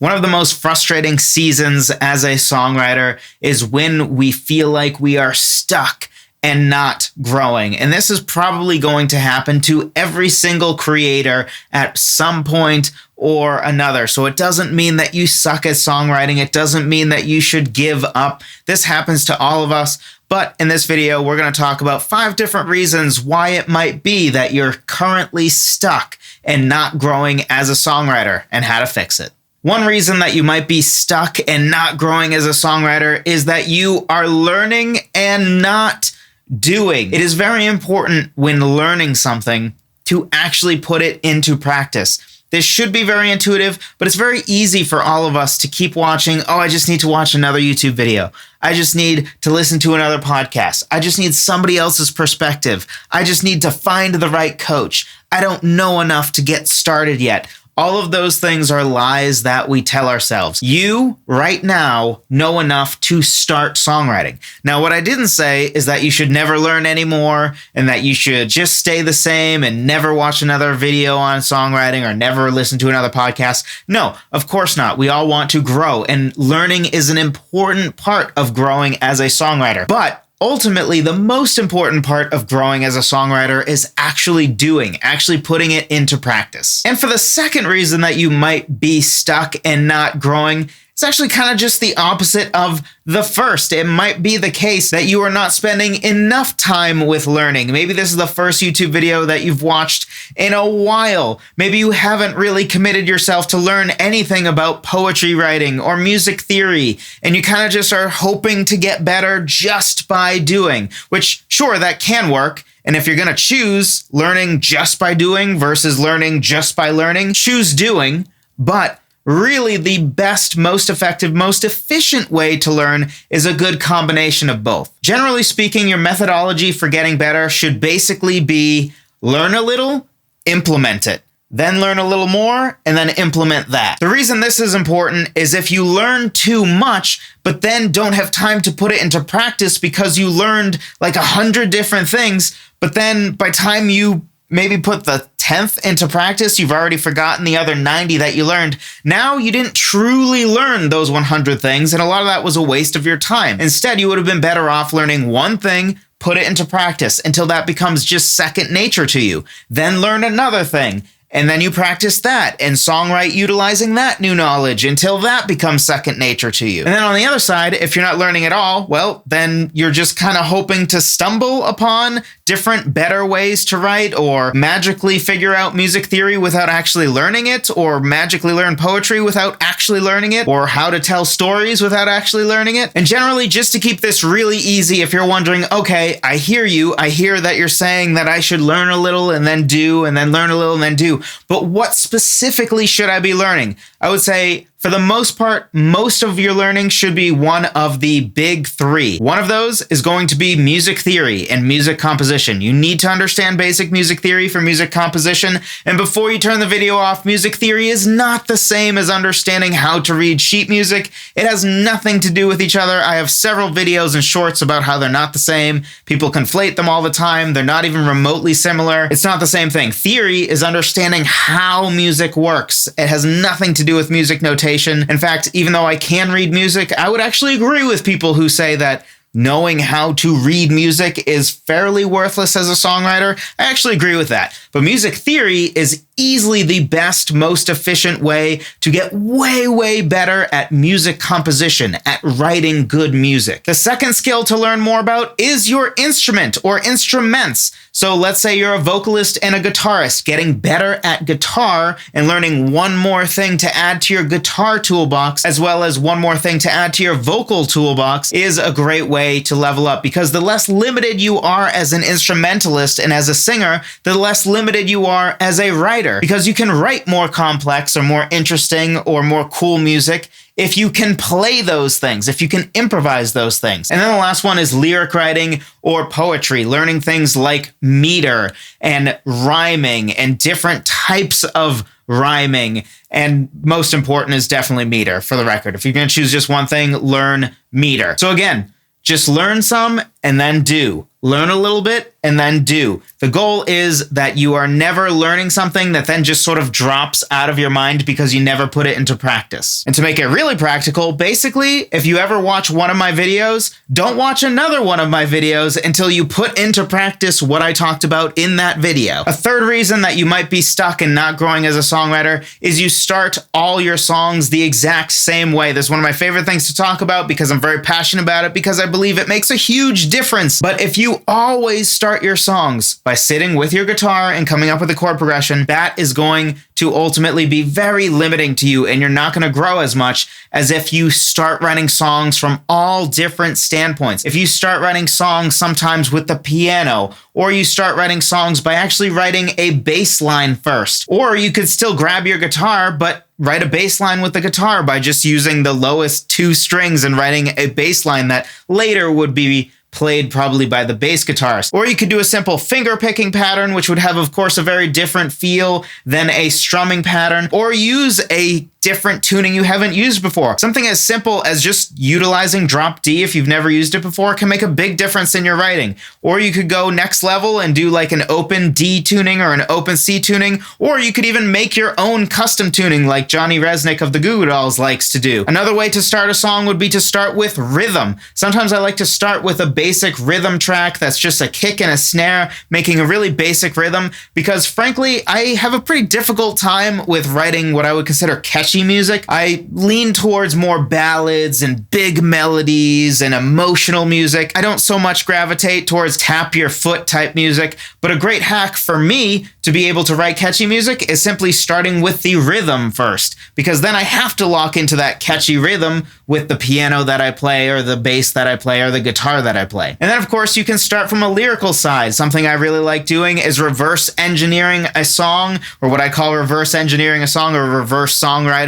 One of the most frustrating seasons as a songwriter is when we feel like we are stuck and not growing. And this is probably going to happen to every single creator at some point or another. So it doesn't mean that you suck at songwriting. It doesn't mean that you should give up. This happens to all of us. But in this video, we're going to talk about 5 different reasons why it might be that you're currently stuck and not growing as a songwriter and how to fix it. One reason that you might be stuck and not growing as a songwriter is that you are learning and not doing. It is very important when learning something to actually put it into practice. This should be very intuitive, but it's very easy for all of us to keep watching. Oh, I just need to watch another YouTube video. I just need to listen to another podcast. I just need somebody else's perspective. I just need to find the right coach. I don't know enough to get started yet. All of those things are lies that we tell ourselves. You, right now, know enough to start songwriting. Now, what I didn't say is that you should never learn anymore and that you should just stay the same and never watch another video on songwriting or never listen to another podcast. No, of course not. We all want to grow, and learning is an important part of growing as a songwriter. But ultimately, the most important part of growing as a songwriter is actually putting it into practice. And for the second reason that you might be stuck and not growing, it's actually kind of just the opposite of the first. It might be the case that you are not spending enough time with learning. Maybe this is the first YouTube video that you've watched in a while. Maybe you haven't really committed yourself to learn anything about poetry writing or music theory, and you kind of just are hoping to get better just by doing, which sure, that can work. And if you're going to choose learning just by doing versus learning just by learning, choose doing. But really, the best, most effective, most efficient way to learn is a good combination of both. Generally speaking, your methodology for getting better should basically be learn a little, implement it, then learn a little more, and then implement that. The reason this is important is if you learn too much, but then don't have time to put it into practice because you learned like 100 different things, but then by the time you maybe put the 10th into practice, you've already forgotten the other 90 that you learned. Now you didn't truly learn those 100 things, and a lot of that was a waste of your time. Instead, you would have been better off learning one thing, put it into practice until that becomes just second nature to you. Then learn another thing, and then you practice that and songwrite utilizing that new knowledge until that becomes second nature to you. And then on the other side, if you're not learning at all, well, then you're just kind of hoping to stumble upon different, better ways to write, or magically figure out music theory without actually learning it, or magically learn poetry without actually learning it, or how to tell stories without actually learning it. And generally, just to keep this really easy, if you're wondering, okay, I hear you. I hear that you're saying that I should learn a little and then do, and then learn a little and then do. But what specifically should I be learning? I would say, for the most part, most of your learning should be one of the big 3. One of those is going to be music theory and music composition. You need to understand basic music theory for music composition. And before you turn the video off, music theory is not the same as understanding how to read sheet music. It has nothing to do with each other. I have several videos and shorts about how they're not the same. People conflate them all the time. They're not even remotely similar. It's not the same thing. Theory is understanding how music works. It has nothing to do with music notation. In fact, even though I can read music, I would actually agree with people who say that knowing how to read music is fairly worthless as a songwriter. I actually agree with that. But music theory is easily the best, most efficient way to get way, way better at music composition, at writing good music. The second skill to learn more about is your instrument or instruments. So let's say you're a vocalist and a guitarist. Getting better at guitar and learning one more thing to add to your guitar toolbox, as well as one more thing to add to your vocal toolbox, is a great way to level up, because the less limited you are as an instrumentalist and as a singer, the less limited you are as a writer, because you can write more complex or more interesting or more cool music if you can play those things, if you can improvise those things. And then the last one is lyric writing or poetry, learning things like meter and rhyming and different types of rhyming. And most important is definitely meter, for the record. If you're going to choose just one thing, learn meter. So again, just learn some and then do. Learn a little bit and then do. The goal is that you are never learning something that then just sort of drops out of your mind because you never put it into practice. And to make it really practical, basically, if you ever watch one of my videos, don't watch another one of my videos until you put into practice what I talked about in that video. A third reason that you might be stuck and not growing as a songwriter is you start all your songs the exact same way. This is one of my favorite things to talk about because I'm very passionate about it, because I believe it makes a huge difference. But if you always start your songs by sitting with your guitar and coming up with a chord progression, that is going to ultimately be very limiting to you, and you're not going to grow as much as if you start writing songs from all different standpoints. If you start writing songs sometimes with the piano, or you start writing songs by actually writing a bass line first, or you could still grab your guitar but write a bass line with the guitar by just using the lowest 2 strings and writing a bass line that later would be played probably by the bass guitarist. Or you could do a simple finger picking pattern, which would have, of course, a very different feel than a strumming pattern, or use a different tuning you haven't used before. Something as simple as just utilizing drop D if you've never used it before can make a big difference in your writing. Or you could go next level and do like an open D tuning or an open C tuning, or you could even make your own custom tuning like Johnny Resnick of the Goo Goo Dolls likes to do. Another way to start a song would be to start with rhythm. Sometimes I like to start with a basic rhythm track that's just a kick and a snare, making a really basic rhythm, because frankly, I have a pretty difficult time with writing what I would consider catchy music. I lean towards more ballads and big melodies and emotional music. I don't so much gravitate towards tap your foot type music, but a great hack for me to be able to write catchy music is simply starting with the rhythm first, because then I have to lock into that catchy rhythm with the piano that I play or the bass that I play or the guitar that I play. And then of course you can start from a lyrical side. Something I really like doing is reverse engineering a song, or what I call reverse engineering a song, or reverse songwriting,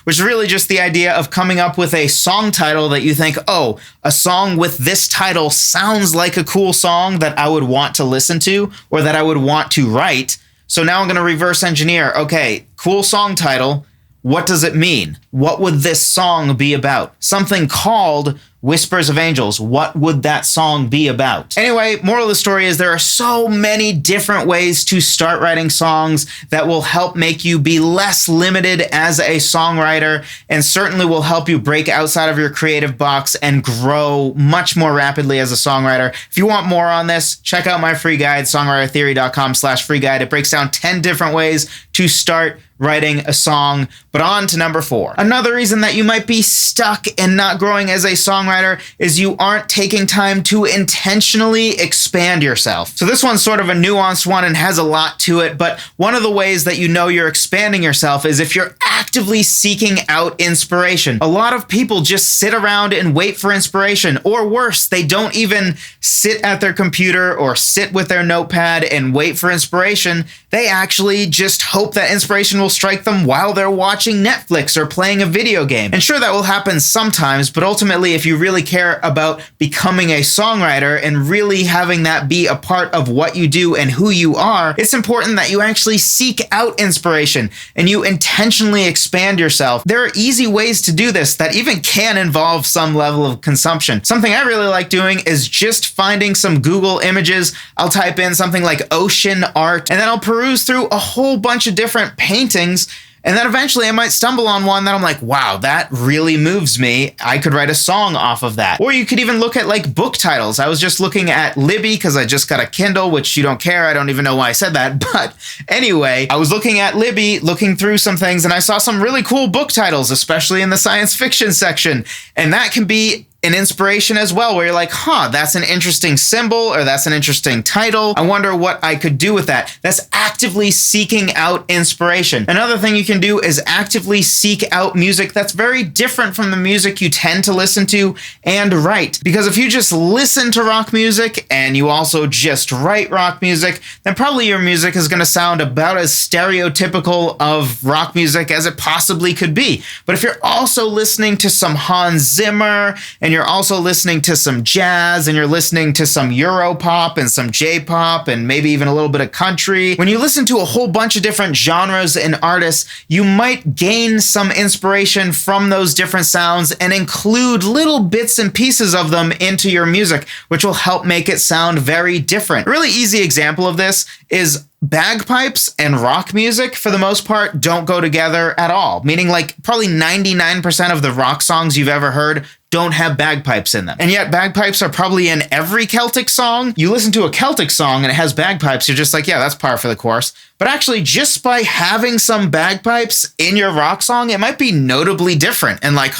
which is really just the idea of coming up with a song title that you think, oh, a song with this title sounds like a cool song that I would want to listen to or that I would want to write. So now I'm going to reverse engineer. Okay, cool song title. What does it mean? What would this song be about? Something called Whispers of Angels. What would that song be about? Anyway, moral of the story is there are so many different ways to start writing songs that will help make you be less limited as a songwriter, and certainly will help you break outside of your creative box and grow much more rapidly as a songwriter. If you want more on this, check out my free guide, songwritertheory.com/free guide. It breaks down 10 different ways to start writing a song. But on to number 4. Another reason that you might be stuck and not growing as a songwriter is you aren't taking time to intentionally expand yourself. So this one's sort of a nuanced one and has a lot to it, but one of the ways that you know you're expanding yourself is if you're actively seeking out inspiration. A lot of people just sit around and wait for inspiration, or worse, they don't even sit at their computer or sit with their notepad and wait for inspiration. They actually just hope that inspiration will strike them while they're watching Netflix or playing a video game. And sure, that will happen sometimes, but ultimately, if you really care about becoming a songwriter and really having that be a part of what you do and who you are, it's important that you actually seek out inspiration and you intentionally expand yourself. There are easy ways to do this that even can involve some level of consumption. Something I really like doing is just finding some Google images. I'll type in something like ocean art, and then I'll peruse through a whole bunch of different paintings, and then eventually I might stumble on one that I'm like, wow, that really moves me. I could write a song off of that. Or you could even look at like book titles. I was just looking at Libby because I just got a Kindle, which you don't care. I don't even know why I said that. But anyway, I was looking at Libby, looking through some things, and I saw some really cool book titles, especially in the science fiction section. And that can be an inspiration as well, where you're like, huh, that's an interesting symbol, or that's an interesting title. I wonder what I could do with that. That's actively seeking out inspiration. Another thing you can do is actively seek out music that's very different from the music you tend to listen to and write. Because if you just listen to rock music and you also just write rock music, then probably your music is going to sound about as stereotypical of rock music as it possibly could be. But if you're also listening to some Hans Zimmer and you're also listening to some jazz, and you're listening to some Europop and some J-pop and maybe even a little bit of country, when you listen to a whole bunch of different genres and artists, you might gain some inspiration from those different sounds and include little bits and pieces of them into your music, which will help make it sound very different. A really easy example of this is bagpipes and rock music, for the most part, don't go together at all. Meaning, like, probably 99% of the rock songs you've ever heard don't have bagpipes in them. And yet bagpipes are probably in every Celtic song. You listen to a Celtic song and it has bagpipes, you're just like, yeah, that's par for the course. But actually, just by having some bagpipes in your rock song, it might be notably different. And like,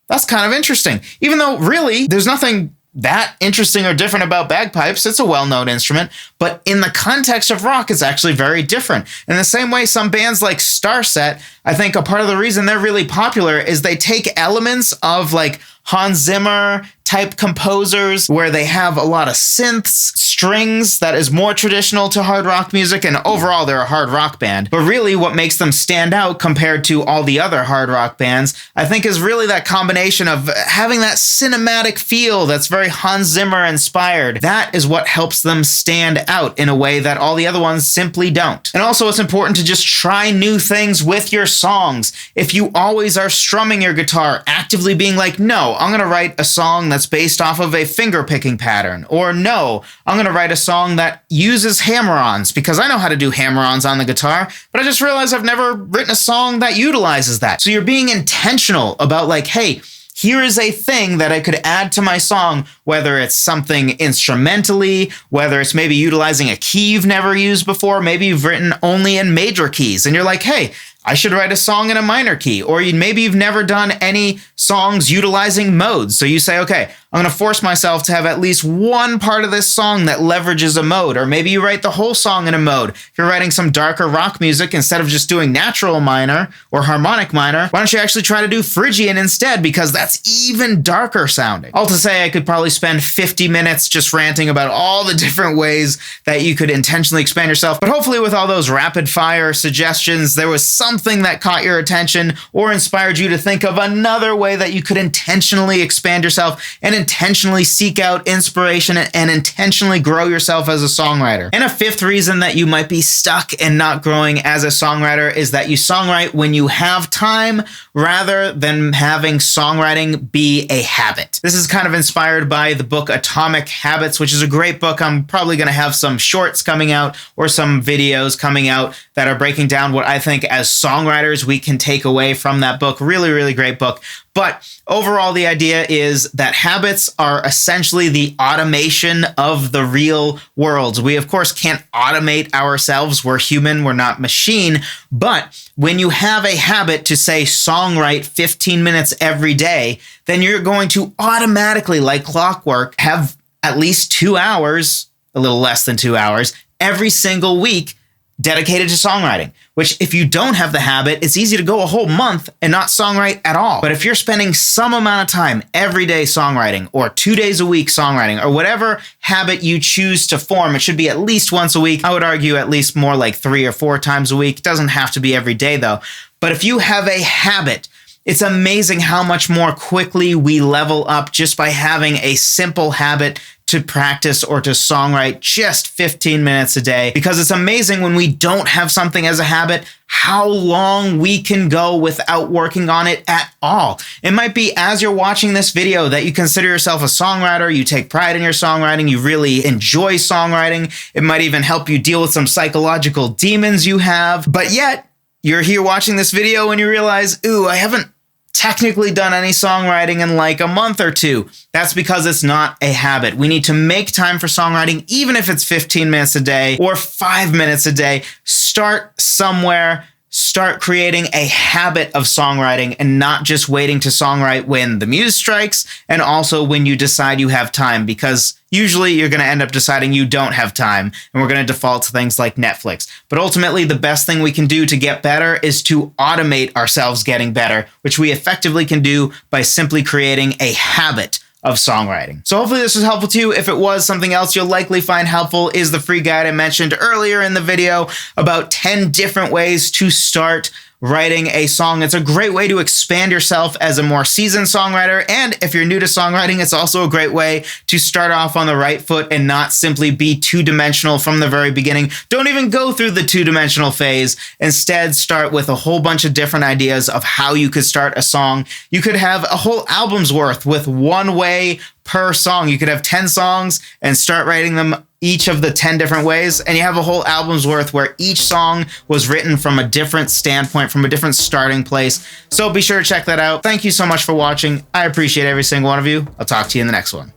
that's kind of interesting. Even though really, there's nothing that interesting or different about bagpipes. It's a well-known instrument, but in the context of rock, it's actually very different. In the same way, some bands like Starset, I think a part of the reason they're really popular is they take elements of like Hans Zimmer type composers where they have a lot of synths, strings that is more traditional to hard rock music, and overall they're a hard rock band. But really what makes them stand out compared to all the other hard rock bands, I think, is really that combination of having that cinematic feel that's very Hans Zimmer inspired. That is what helps them stand out in a way that all the other ones simply don't. And also it's important to just try new things with your songs. If you always are strumming your guitar, actively being like, no, I'm gonna write a song that's based off of a finger picking pattern, or no, I'm gonna write a song that uses hammer-ons because I know how to do hammer-ons on the guitar, but I just realized I've never written a song that utilizes that. So you're being intentional about like, hey, here is a thing that I could add to my song, whether it's something instrumentally, whether it's maybe utilizing a key you've never used before, maybe you've written only in major keys, and you're like, hey, I should write a song in a minor key. Or maybe you've never done any songs utilizing modes. So you say, okay, I'm going to force myself to have at least one part of this song that leverages a mode. Or maybe you write the whole song in a mode. If you're writing some darker rock music, instead of just doing natural minor or harmonic minor, why don't you actually try to do Phrygian instead? Because that's even darker sounding. All to say, I could probably spend 50 minutes just ranting about all the different ways that you could intentionally expand yourself. But hopefully with all those rapid fire suggestions, there was something that caught your attention or inspired you to think of another way that you could intentionally expand yourself and intentionally seek out inspiration and intentionally grow yourself as a songwriter. And a fifth reason that you might be stuck and not growing as a songwriter is that you songwrite when you have time rather than having songwriting be a habit. This is kind of inspired by the book Atomic Habits, which is a great book. I'm probably going to have some shorts coming out or some videos coming out that are breaking down what I think as songwriters we can take away from that book. Really, really great book. But overall, the idea is that habits are essentially the automation of the real world. We, of course, can't automate ourselves. We're human. We're not machine. But when you have a habit to, say, songwrite 15 minutes every day, then you're going to automatically, like clockwork, have at least 2 hours, a little less than 2 hours, every single week dedicated to songwriting, which if you don't have the habit, it's easy to go a whole month and not songwrite at all. But if you're spending some amount of time every day songwriting, or 2 days a week songwriting, or whatever habit you choose to form, it should be at least once a week. I would argue at least more like 3 or 4 times a week. It doesn't have to be every day though. But if you have a habit, it's amazing how much more quickly we level up just by having a simple habit to practice or to songwrite just 15 minutes a day. Because it's amazing when we don't have something as a habit, how long we can go without working on it at all. It might be as you're watching this video that you consider yourself a songwriter, you take pride in your songwriting, you really enjoy songwriting. It might even help you deal with some psychological demons you have. But yet, you're here watching this video and you realize, ooh, I haven't technically done any songwriting in like a month or 2. That's because it's not a habit. We need to make time for songwriting, even if it's 15 minutes a day or 5 minutes a day. Start somewhere. Start creating a habit of songwriting and not just waiting to songwrite when the muse strikes and also when you decide you have time, because usually you're going to end up deciding you don't have time and we're going to default to things like Netflix. But ultimately, the best thing we can do to get better is to automate ourselves getting better, which we effectively can do by simply creating a habit of songwriting. So hopefully this was helpful to you. If it was, something else you'll likely find helpful is the free guide I mentioned earlier in the video about 10 different ways to start writing a song. It's a great way to expand yourself as a more seasoned songwriter. And if you're new to songwriting, it's also a great way to start off on the right foot and not simply be two-dimensional from the very beginning. Don't even go through the two-dimensional phase. Instead, start with a whole bunch of different ideas of how you could start a song. You could have a whole album's worth with one way per song. You could have 10 songs and start writing them each of the 10 different ways, and you have a whole album's worth where each song was written from a different standpoint, from a different starting place. So be sure to check that out. Thank you so much for watching. I appreciate every single one of you. I'll talk to you in the next one.